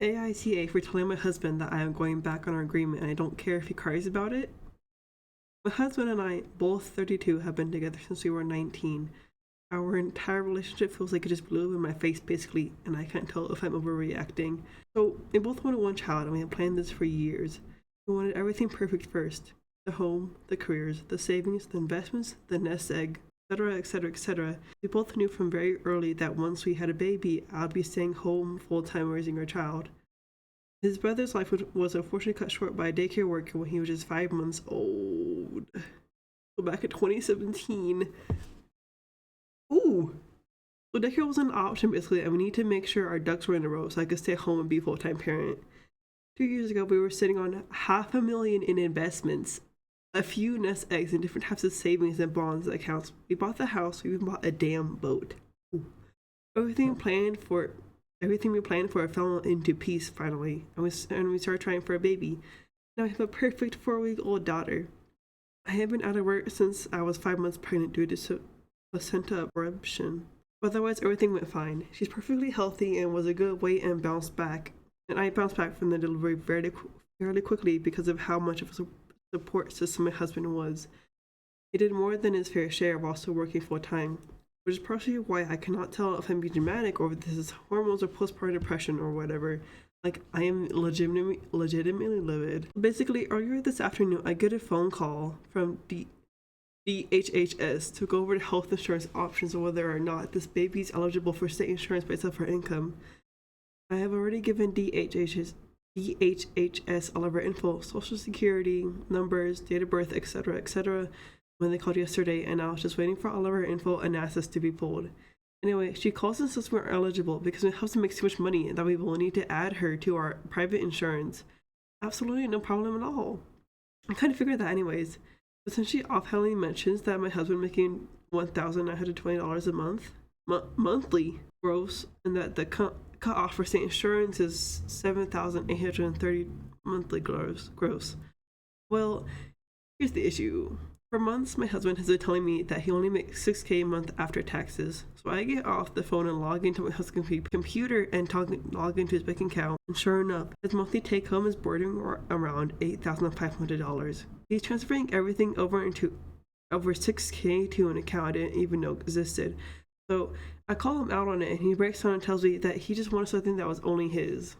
AITA for telling my husband that I am going back on our agreement and I don't care if he cries about it. My husband and I, both 32, have been together since we were 19. Our entire relationship feels like it just blew up in my face basically, and I can't tell if I'm overreacting. So, we both wanted one child and we had planned this for years. We wanted everything perfect first. The home, the careers, the savings, the investments, the nest egg, etc., etc., etc. We both knew from very early that once we had a baby, I'd be staying home full-time raising our child. His brother's life was unfortunately cut short by a daycare worker when he was just 5 months old. So back in 2017. Ooh! So daycare was an option basically, and we need to make sure our ducks were in a row so I could stay home and be a full-time parent. 2 years ago, we were sitting on $500,000 in investments, a few nest eggs, and different types of savings and bonds accounts. We bought the house. We even bought a damn boat. Ooh. Everything we planned for fell into peace finally, and we started trying for a baby. Now we have a perfect 4-week-old daughter. I have been out of work since I was 5 months pregnant due to placenta abruption. Otherwise, everything went fine. She's perfectly healthy and was a good weight and bounced back. And I bounced back from the delivery fairly quickly because of how much of a support system my husband was. He did more than his fair share while still working full time, which is partially why I cannot tell if I'm being dramatic or if this is hormones or postpartum depression or whatever. Like, I am legitimately livid. Basically, earlier this afternoon, I get a phone call from DHHS to go over the health insurance options and whether or not this baby is eligible for state insurance based off her income. I have already given DHHS all of our info, social security, numbers, date of birth, etc., etc., when they called yesterday, and I was just waiting for all of our info and access to be pulled. Anyway, she calls and says we're eligible because my husband makes too much money and that we will need to add her to our private insurance. Absolutely no problem at all. I kind of figured that anyways. But since she offhandedly mentions that my husband making $1,920 a month, monthly gross, and that the cut off for state insurance is $7,830 monthly gross. Well, here's the issue. For months, my husband has been telling me that he only makes $6,000 a month after taxes. So I get off the phone and log into my husband's computer and log into his bank account. And sure enough, his monthly take home is bordering around $8,500. He's transferring everything over $6,000 to an account I didn't even know existed. So I call him out on it and he breaks down and tells me that he just wanted something that was only his.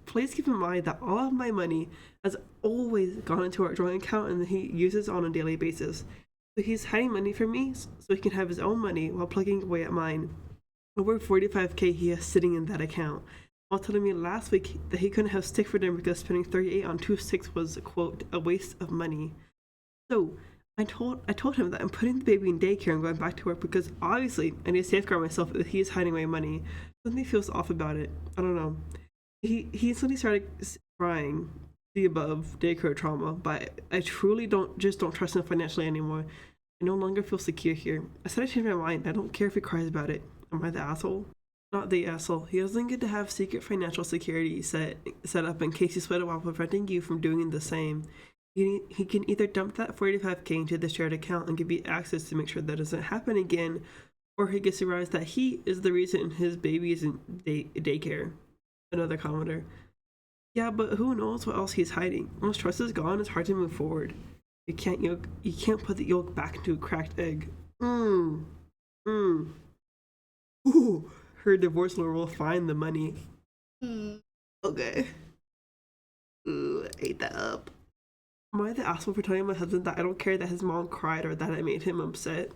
Please keep in mind that all of my money has always gone into our joint account and that he uses on a daily basis. So he's hiding money from me so he can have his own money while plugging away at mine. Over $45,000 he has sitting in that account, while telling me last week that he couldn't have steak for dinner because spending $38 on 2 steaks was, quote, a waste of money. So I told him that I'm putting the baby in daycare and going back to work because obviously I need to safeguard myself if he is hiding away money. Something feels off about it. I don't know. He instantly started crying the above daycare trauma, but I truly don't trust him financially anymore. I no longer feel secure here. I said I changed my mind. I don't care if he cries about it. Am I the asshole? Not the asshole. He doesn't get to have secret financial security set up in case you split it while preventing you from doing the same. He can either dump that $45,000 into the shared account and give you access to make sure that doesn't happen again, or he gets to realize that he is the reason his baby is in daycare. Another commenter. Yeah, but who knows what else he's hiding? Once trust is gone, it's hard to move forward. You can't put the yolk back into a cracked egg. Ooh, her divorce lawyer will find the money. Okay. Ooh, I ate that up. Am I the asshole for telling my husband that I don't care that his mom cried or that I made him upset?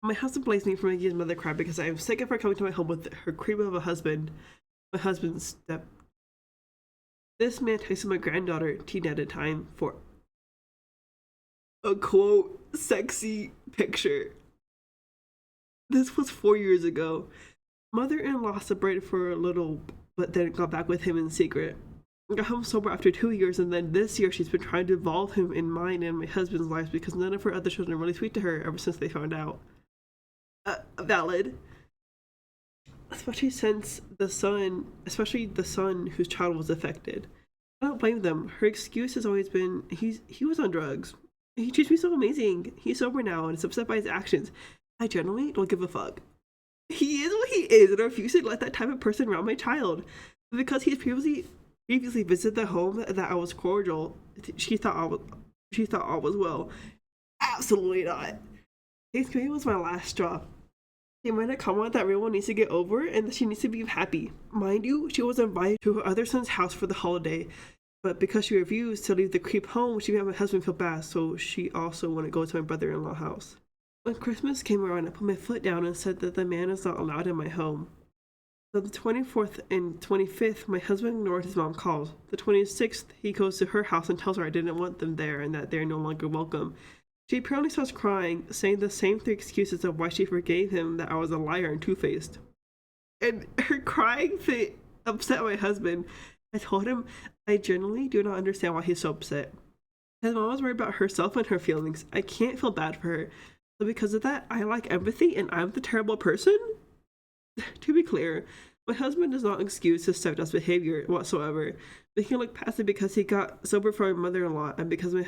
My husband blames me for making his mother cry because I am sick of her coming to my home with her creep of a husband. My husband's step. This man texted my granddaughter teen at a time for a quote sexy picture. This was 4 years ago. Mother-in-law separated for a little, but then got back with him in secret. Got home sober after 2 years, and then this year she's been trying to involve him in mine and my husband's lives because none of her other children are really sweet to her ever since they found out. Valid. Especially the son whose child was affected. I don't blame them. Her excuse has always been he was on drugs. He treats me so amazing. He's sober now and is upset by his actions. I generally don't give a fuck. He is what he is, and I refuse to let that type of person around my child. But because he's previously visited the home that I was cordial, she thought all was well. Absolutely not. Thanksgiving was my last straw. She made a comment that everyone needs to get over and that she needs to be happy. Mind you, she was invited to her other son's house for the holiday, but because she refused to leave the creep home, she made my husband feel bad, so she also wouldn't go to my brother-in-law's house. When Christmas came around, I put my foot down and said that the man is not allowed in my home. On the 24th and 25th, my husband ignored his mom's calls. The 26th, he goes to her house and tells her I didn't want them there and that they're no longer welcome. She apparently starts crying, saying the same three excuses of why she forgave him, that I was a liar and two-faced. And her crying fit upset my husband. I told him I genuinely do not understand why he's so upset. His mom was worried about herself and her feelings. I can't feel bad for her. So because of that, I lack empathy and I'm the terrible person? To be clear, my husband does not excuse his stepdad's behavior whatsoever. But he can look past it because he got sober for my mother-in-law and because my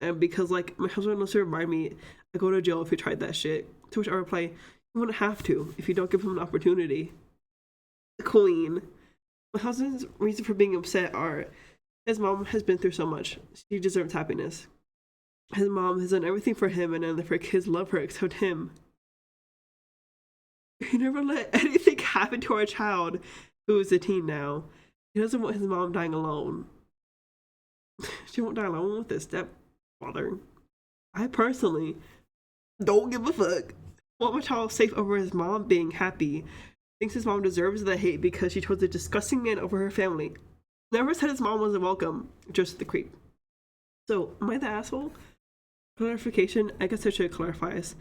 husband wants to remind me I go to jail if you tried that shit. To which I reply, you wouldn't have to if you don't give him an opportunity. The Queen. My husband's reason for being upset are his mom has been through so much. She deserves happiness. His mom has done everything for him and none of her kids love her except him. He never let anything happen to our child, who is a teen now. He doesn't want his mom dying alone. She won't die alone with his stepfather. I personally don't give a fuck. Want my child safe over his mom being happy. Thinks his mom deserves the hate because she chose a disgusting man over her family. Never said his mom wasn't welcome, just the creep. So, am I the asshole? Clarification, I guess I should clarify this.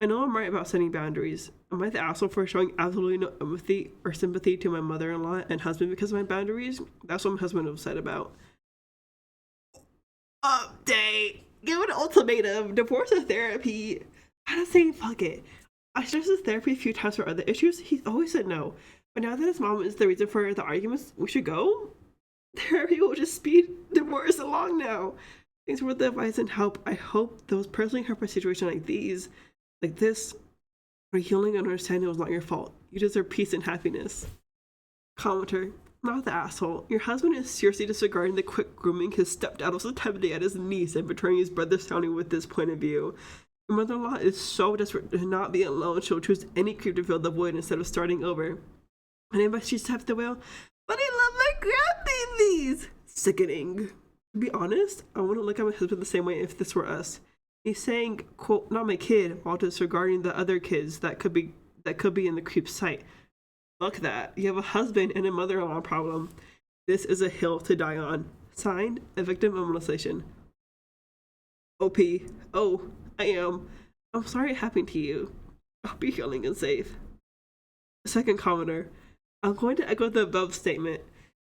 I know I'm right about setting boundaries. Am I the asshole for showing absolutely no empathy or sympathy to my mother-in-law and husband because of my boundaries? That's what my husband was upset about. Update! Give an ultimatum. Divorce or therapy. I just saying fuck it. I suggested therapy a few times for other issues. He's always said no. But now that his mom is the reason for the arguments, we should go? Therapy will just speed divorce along now. Thanks for the advice and help. I hope those personally hurt by situations like this, are healing and understanding it was not your fault. You deserve peace and happiness. Commenter, not the asshole. Your husband is seriously disregarding the quick grooming his stepdad was attempting at his niece and betraying his brother sounding with this point of view. Your mother-in-law is so desperate to not be alone, she'll choose any creep to fill the void instead of starting over. And anybody she's tapped the whale, but I love my grandbabies! Sickening. To be honest, I wouldn't look at my husband the same way if this were us. He's saying, quote, not my kid, while disregarding the other kids that could be in the creep's sight. Fuck that. You have a husband and a mother-in-law problem. This is a hill to die on. Signed, a victim of molestation. OP. Oh, I am. I'm sorry it happened to you. I'll be healing and safe. Second commenter. I'm going to echo the above statement.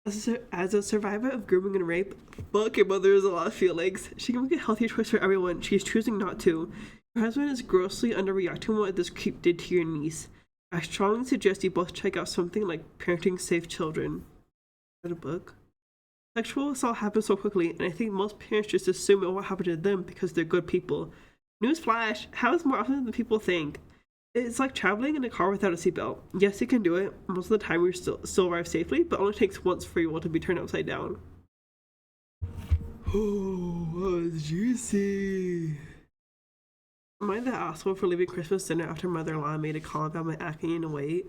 As a survivor of grooming and rape, fuck your mother-in-law's feelings. She can make a healthier choice for everyone. She's choosing not to. Your husband is grossly underreacting what this creep did to your niece. I strongly suggest you both check out something like Parenting Safe Children. Read a book. Sexual assault happens so quickly, and I think most parents just assume it will happen to them because they're good people. Newsflash, happens more often than people think. It's like traveling in a car without a seatbelt. Yes, you can do it. Most of the time, you still arrive safely, but only takes once for your will to be turned upside down. Oh, that was juicy. Am I the asshole for leaving Christmas dinner after mother-in-law made a call about my acne and weight?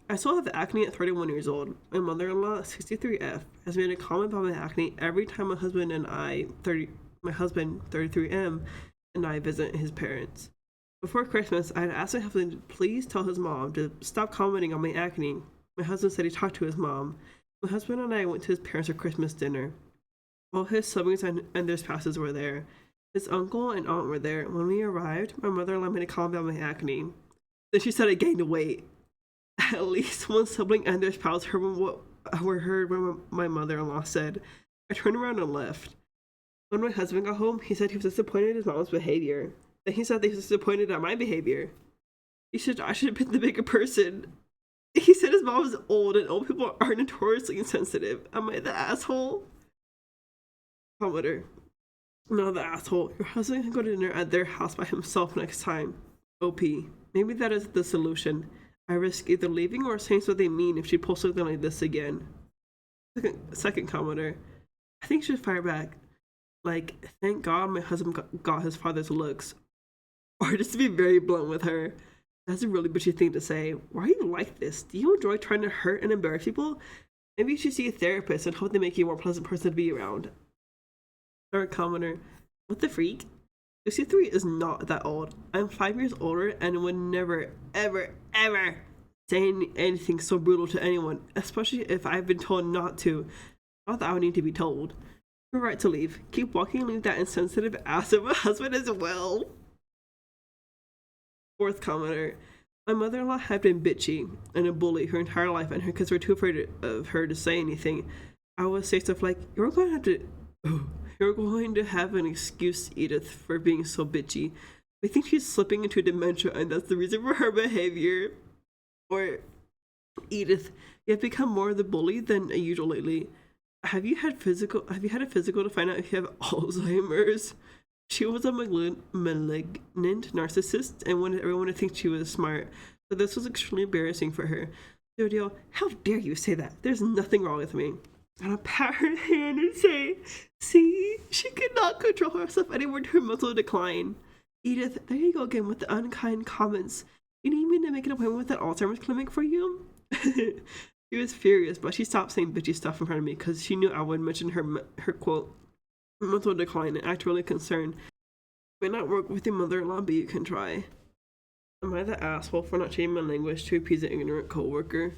I still have acne at 31 years old. My mother-in-law, 63F, has made a comment about my acne every time my husband, 33M, and I visit his parents. Before Christmas, I had asked my husband to please tell his mom to stop commenting on my acne. My husband said he talked to his mom. My husband and I went to his parents for Christmas dinner. All his siblings and their spouses were there. His uncle and aunt were there. When we arrived, my mother-in-law made a comment about my acne. Then she said I gained weight. At least one sibling and their spouse heard what my mother-in-law said. I turned around and left. When my husband got home, he said he was disappointed in his mom's behavior. Then he said that he was disappointed at my behavior. I should have been the bigger person. He said his mom was old and old people are notoriously insensitive. Am I the asshole? Commenter. No, the asshole. Your husband can go to dinner at their house by himself next time. OP. Maybe that is the solution. I risk either leaving or saying what they mean if she posts something like this again. Second commenter. I think she should fire back. Like, thank God my husband got his father's looks. Or just to be very blunt with her. That's a really bitchy thing to say. Why are you like this? Do you enjoy trying to hurt and embarrass people? Maybe you should see a therapist and hope they make you a more pleasant person to be around. Third commenter. What the freak? 63 is not that old. I'm 5 years older and would never, ever, ever say anything so brutal to anyone, especially if I've been told not to. Not that I would need to be told. You're right to leave. Keep walking and leave that insensitive ass of a husband as well. Fourth commenter. My mother-in-law had been bitchy and a bully her entire life, and her kids were too afraid of her to say anything. I would say stuff like, You're going to have an excuse, Edith, for being so bitchy. I think she's slipping into dementia, and that's the reason for her behavior. Or, Edith, you have become more of the bully than usual lately. Have you had a physical to find out if you have Alzheimer's? She was a malignant narcissist and wanted everyone to think she was smart. So this was extremely embarrassing for her. Jodio, how dare you say that? There's nothing wrong with me. And I'll pat her hand and say, see, she could not control herself anymore to her mental decline. Edith, there you go again with the unkind comments. You need me to make an appointment with that Alzheimer's clinic for you? She was furious, but she stopped saying bitchy stuff in front of me because she knew I would mention her quote, mental decline, and act really concerned. May not work with your mother-in-law, but you can try. Am I the asshole for not changing my language to appease an ignorant coworker?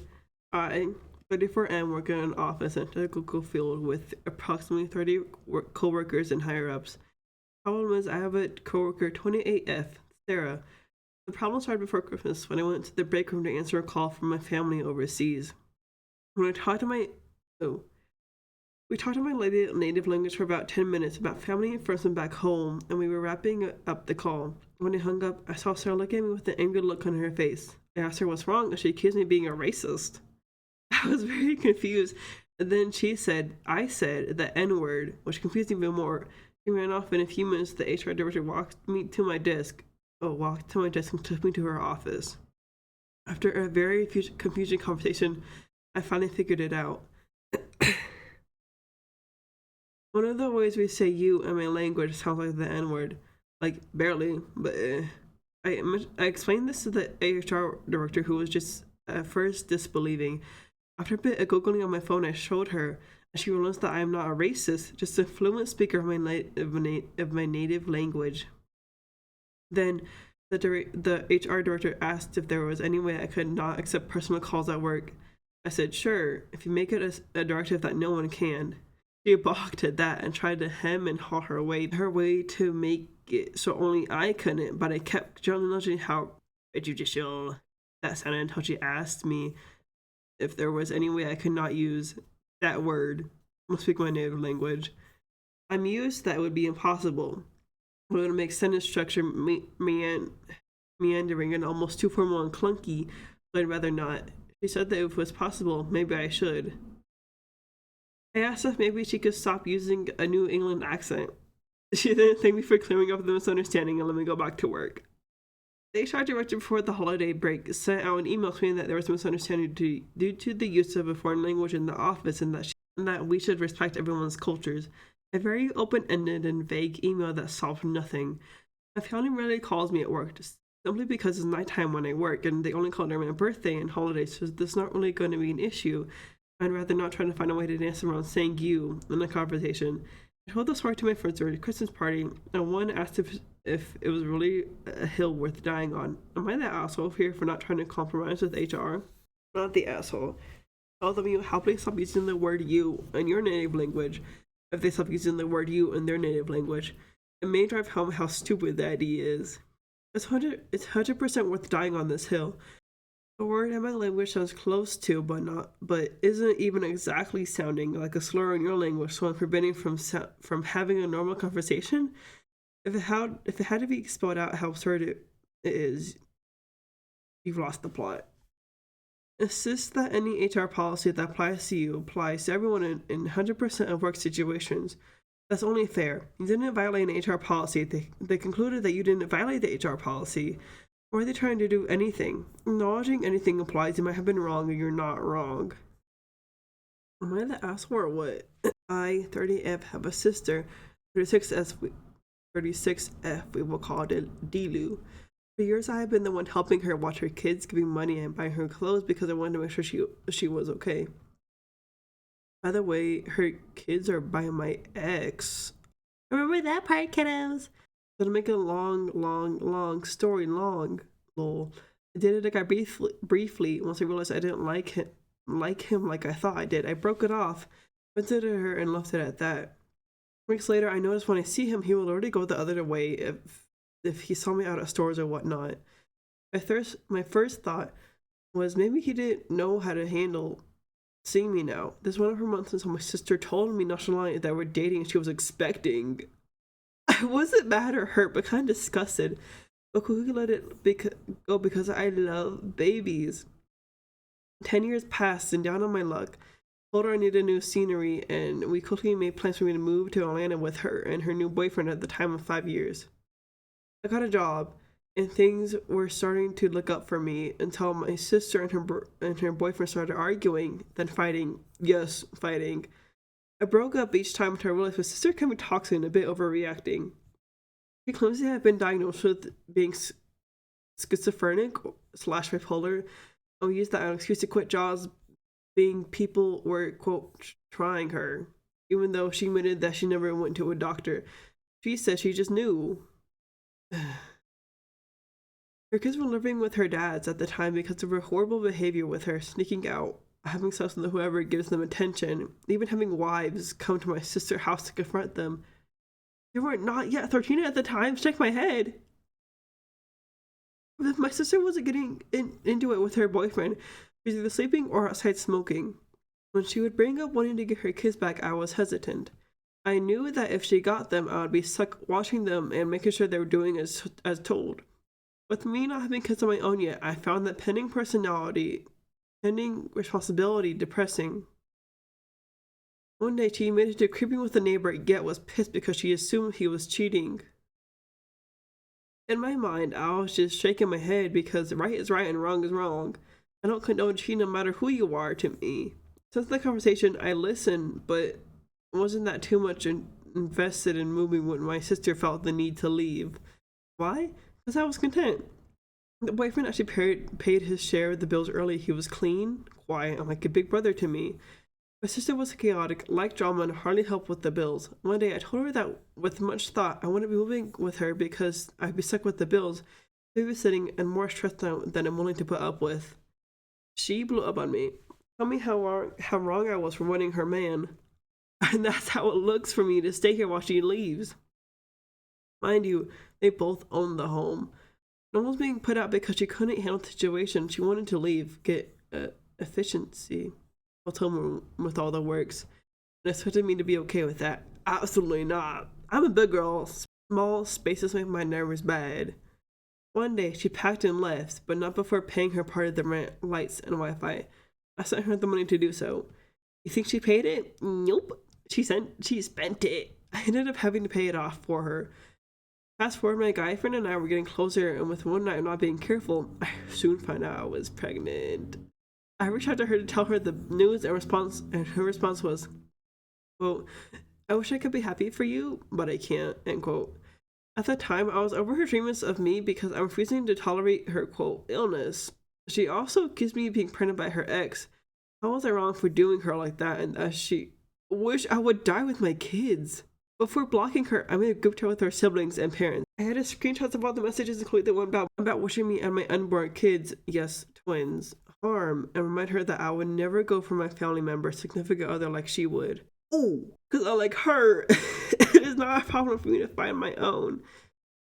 I, 34, am working in an office in a technical field with approximately 30 coworkers and higher-ups. Problem is, I have a coworker, 28F, Sarah. The problem started before Christmas when I went to the break room to answer a call from my family overseas. When I talked to my We talked in my native language for about 10 minutes about family and friends and back home, and we were wrapping up the call. When I hung up, I saw Sarah look at me with an angry look on her face. I asked her what's wrong, and she accused me of being a racist. I was very confused, and then I said the N-word, which confused me even more. She ran off. In a few minutes, the HR director walked to my desk and took me to her office. After a very confusing conversation, I finally figured it out. One of the ways we say you in my language sounds like the N-word. Like, barely, but I explained this to the HR director, who was just at first disbelieving. After a bit of Googling on my phone, I showed her, and she realized that I am not a racist, just a fluent speaker of my native language. Then the HR director asked if there was any way I could not accept personal calls at work. I said, sure, if you make it a directive that no one can. She balked at that and tried to hem and haw her way to make it so only I couldn't, but I kept gently nudging how prejudicial that sounded until she asked me if there was any way I could not use that word or speak my native language. I mused that it would be impossible. It would make sentence structure meandering and almost too formal and clunky, so I'd rather not. She said that if it was possible, maybe I should. I asked if maybe she could stop using a New England accent. She then thanked me for clearing up the misunderstanding and let me go back to work. The HR director before the holiday break sent out an email saying that there was a misunderstanding due to the use of a foreign language in the office and that we should respect everyone's cultures. A very open-ended and vague email that solved nothing. My family rarely calls me at work, simply because it's nighttime when I work, and they only call during my birthday and holidays, so this is not really going to be an issue. I'd rather not try to find a way to dance around saying you in a conversation. I told the story to my friends during a Christmas party, and one asked if it was really a hill worth dying on. Am I the asshole here for not trying to compromise with HR? Not the asshole. Tell them you happily stop using the word you in your native language if they stop using the word you in their native language. It may drive home how stupid the idea is. It's 100% worth dying on this hill. The word in my language sounds close to, but isn't even exactly sounding like a slur in your language, so I'm preventing from having a normal conversation. If it had to be spelled out how absurd it is, you've lost the plot. Insist that any HR policy that applies to you applies to everyone in 100% of work situations. That's only fair. You didn't violate an HR policy. They concluded that you didn't violate the HR policy. Or are they trying to do anything? Acknowledging anything implies you might have been wrong or you're not wrong. Am I the asshole or what? I, 30F, have a sister, 36F, we will call it Dilu. For years, I have been the one helping her watch her kids, giving money and buying her clothes because I wanted to make sure she was okay. By the way, her kids are by my ex. Remember that part, kiddos? So to make a long story long, lol. I dated a guy briefly once I realized I didn't like him like I thought I did. I broke it off, considered her, and left it at that. Weeks later, I noticed when I see him, he will already go the other way if he saw me out at stores or whatnot. My first thought was maybe he didn't know how to handle seeing me now. This one of her months until my sister told me nonchalantly that we're dating and she was expecting. I wasn't mad or hurt, but kind of disgusted. But quickly let it go because I love babies. 10 years passed and down on my luck. Told her I needed new scenery, and we quickly made plans for me to move to Atlanta with her and her new boyfriend at the time of 5 years. I got a job, and things were starting to look up for me until my sister and her boyfriend started arguing, then fighting. Yes, fighting. I broke up each time until I realized my sister can be toxic and a bit overreacting. She claims I have been diagnosed with being schizophrenic / bipolar. I'll use that as an excuse to quit jobs, being people were, quote, trying her, even though she admitted that she never went to a doctor. She said she just knew. Her kids were living with her dads at the time because of her horrible behavior with her, sneaking out, having sex with whoever gives them attention, even having wives come to my sister's house to confront them. They were not yet 13 at the time. Shake my head. My sister wasn't getting into it with her boyfriend. She was either sleeping or outside smoking. When she would bring up wanting to get her kids back, I was hesitant. I knew that if she got them, I would be stuck watching them and making sure they were doing as told. With me not having kids on my own yet, I found that pending responsibility depressing. One day, she admitted to creeping with a neighbor, yet was pissed because she assumed he was cheating. In my mind, I was just shaking my head because right is right and wrong is wrong. I don't condone cheating no matter who you are to me. Since the conversation, I listened, but wasn't that too much invested in moving when my sister felt the need to leave. Why? Because I was content. The boyfriend actually paid his share of the bills early. He was clean, quiet, and like a big brother to me. My sister was chaotic, liked drama, and hardly helped with the bills. One day I told her that with much thought, I wouldn't be moving with her because I'd be stuck with the bills, babysitting, and more stress than I'm willing to put up with. She blew up on me. Told me how wrong I was for wanting her man. And that's how it looks for me to stay here while she leaves. Mind you, they both own the home. No one was being put out because she couldn't handle the situation. She wanted to leave, get efficiency. Home with all the works, and expected me to be okay with that. Absolutely not. I'm a big girl. Small spaces make my nerves bad. One day she packed and left, but not before paying her part of the rent, lights, and Wi-Fi. I sent her the money to do so. You think she paid it? Nope. She spent it. I ended up having to pay it off for her. Fast forward, my guy friend and I were getting closer, and with one night not being careful, I soon found out I was pregnant. I reached out to her to tell her the news and her response was, quote, I wish I could be happy for you, but I can't, end quote. At the time, I was over her treatments of me because I'm refusing to tolerate her, quote, illness. She also accused me of being pregnant by her ex. How was I wrong for doing her like that, and that she wished I would die with my kids? Before blocking her, I made a group chat with her siblings and parents. I had screenshots of all the messages, including the one about wishing me and my unborn kids, yes, twins, harm, and remind her that I would never go for my family member, significant other like she would. Oh, because I like her. It is not a problem for me to find my own.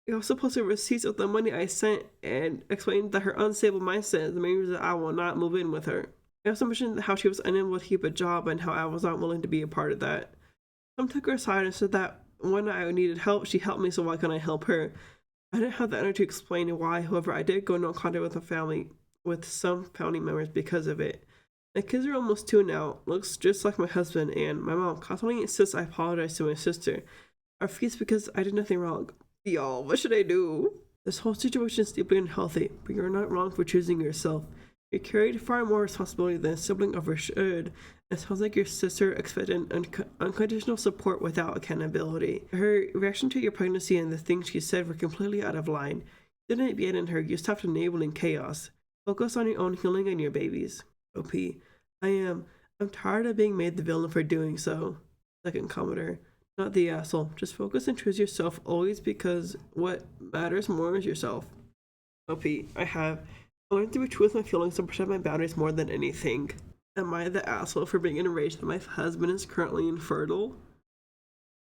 I also posted receipts of the money I sent and explained that her unstable mindset is the main reason I will not move in with her. I also mentioned how she was unable to keep a job and how I was not willing to be a part of that. Some took her aside and said that when I needed help, she helped me, so why couldn't I help her? I didn't have the energy to explain why. However, I did go into contact with some family members because of it. My kids are almost 2 now, looks just like my husband, and my mom constantly insists I apologize to my sister. I refuse because I did nothing wrong. Y'all, what should I do? This whole situation is deeply unhealthy, but you're not wrong for choosing yourself. You carried far more responsibility than a sibling ever should. It sounds like your sister expected unconditional support without accountability. Her reaction to your pregnancy and the things she said were completely out of line. You didn't abandon her, you stopped enabling chaos. Focus on your own healing and your babies. OP. I'm tired of being made the villain for doing so. Second commenter. Not the asshole. Just focus and choose yourself always, because what matters more is yourself. OP. I learned to be true with my feelings and protect my boundaries more than anything. Am I the asshole for being enraged that my husband is currently infertile?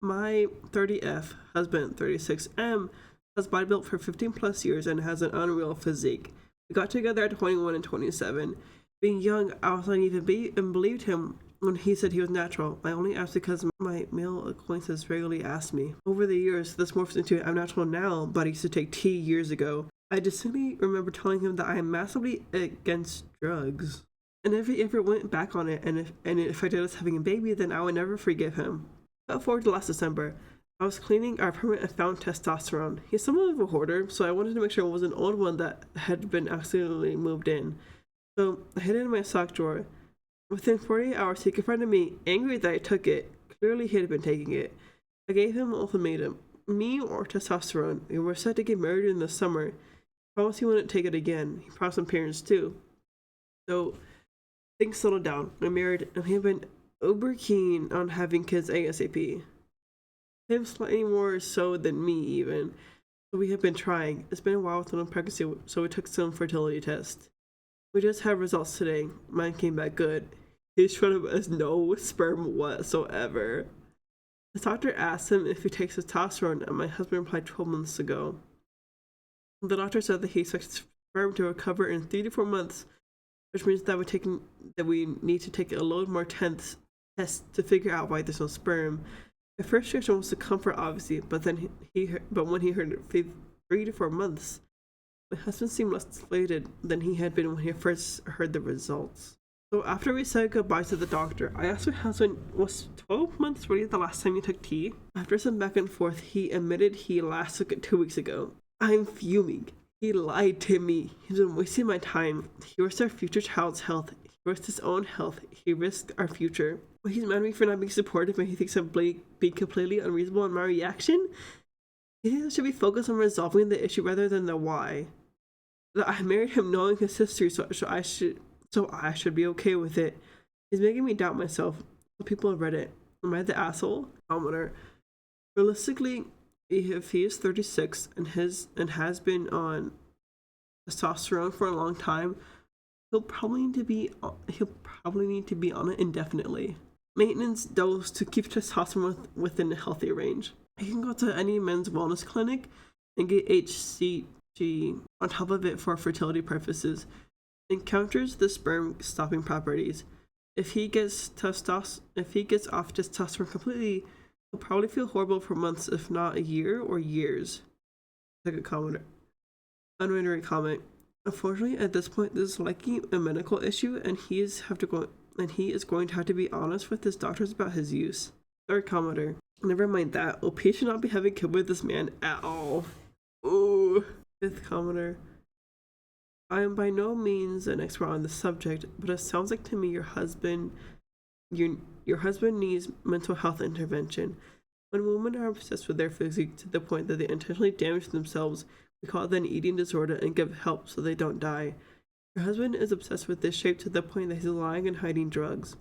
My 30F husband, 36M, has bodybuilt for 15 plus years and has an unreal physique. We got together at 21 and 27. Being young, I was naive and believed him when he said he was natural. I only asked because my male acquaintances regularly asked me. Over the years, this morphs into I'm natural now, but I used to take tea years ago. I distinctly remember telling him that I am massively against drugs. And if he ever went back on it, and if I did us having a baby, then I would never forgive him. Fast forward to last December. I was cleaning our apartment and found testosterone. He's somewhat of a hoarder, so I wanted to make sure it was an old one that had been accidentally moved in. So I hid it in my sock drawer. Within 48 hours, he confronted me, angry that I took it. Clearly, he had been taking it. I gave him an ultimatum. Me or testosterone. We were set to get married in the summer. He promised he wouldn't take it again. He promised some parents too. So things settled down. I'm married, and we have been uber keen on having kids ASAP. Him slightly more so than me, even. So we have been trying. It's been a while with no pregnancy, so we took some fertility tests. We just had results today. Mine came back good. His showed up as no sperm whatsoever. The doctor asked him if he takes testosterone, and my husband replied 12 months ago. The doctor said that he expects sperm to recover in 3 to 4 months, which means that we need to take a load more tests to figure out why there's no sperm. My first reaction was to comfort, obviously, but when he heard 3 to 4 months, my husband seemed less deflated than he had been when he first heard the results. So after we said goodbye to the doctor, I asked my husband, was 12 months really the last time you took tea? After some back and forth, he admitted he last took it 2 weeks ago. I'm fuming. He lied to me. He's been wasting my time. He risked our future child's health. He risked his own health. He risked our future. But he's mad at me for not being supportive, and he thinks I'm being completely unreasonable in my reaction. He thinks I should be focused on resolving the issue rather than the why. That I married him knowing his history, so I should be okay with it. He's making me doubt myself. People have read it. Am I the asshole? Commenter. Realistically, if he is 36 and has been on testosterone for a long time, he'll probably need to be on it indefinitely. Maintenance dose to keep testosterone within a healthy range. You can go to any men's wellness clinic and get HCG on top of it for fertility purposes. It counters the sperm stopping properties. If he gets off testosterone completely, he'll probably feel horrible for months, if not a year or years. Second commenter. Unreiterated comment. Unfortunately, at this point, this is likely a medical issue, and he is going to have to be honest with his doctors about his use. Third commenter. Never mind that. OP should not be having a kid with this man at all. Ooh. Fifth commenter. I am by no means an expert on the subject, but it sounds like to me your husband needs mental health intervention. When women are obsessed with their physique to the point that they intentionally damage themselves, we call it an eating disorder and give help so they don't die. Your husband is obsessed with this shape to the point that he's lying and hiding drugs.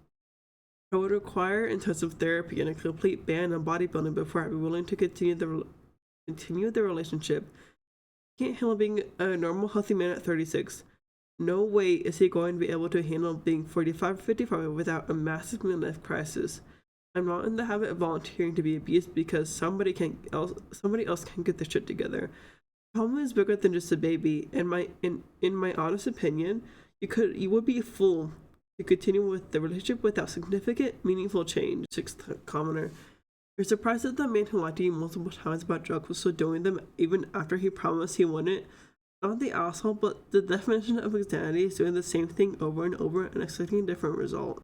I would require intensive therapy and a complete ban on bodybuilding before I'd be willing to continue the relationship. He can't handle being a normal, healthy man at 36. No way is he going to be able to handle being 45 or 55 without a massive midlife crisis. I'm not in the habit of volunteering to be abused because somebody else can get their shit together. The problem is bigger than just a baby. In my honest opinion, you would be a fool to continue with the relationship without significant, meaningful change. Sixth commenter. You're surprised that the man who lied to you multiple times about drugs was still doing them even after he promised he wouldn't. Not the asshole, but the definition of insanity is doing the same thing over and over and expecting a different result.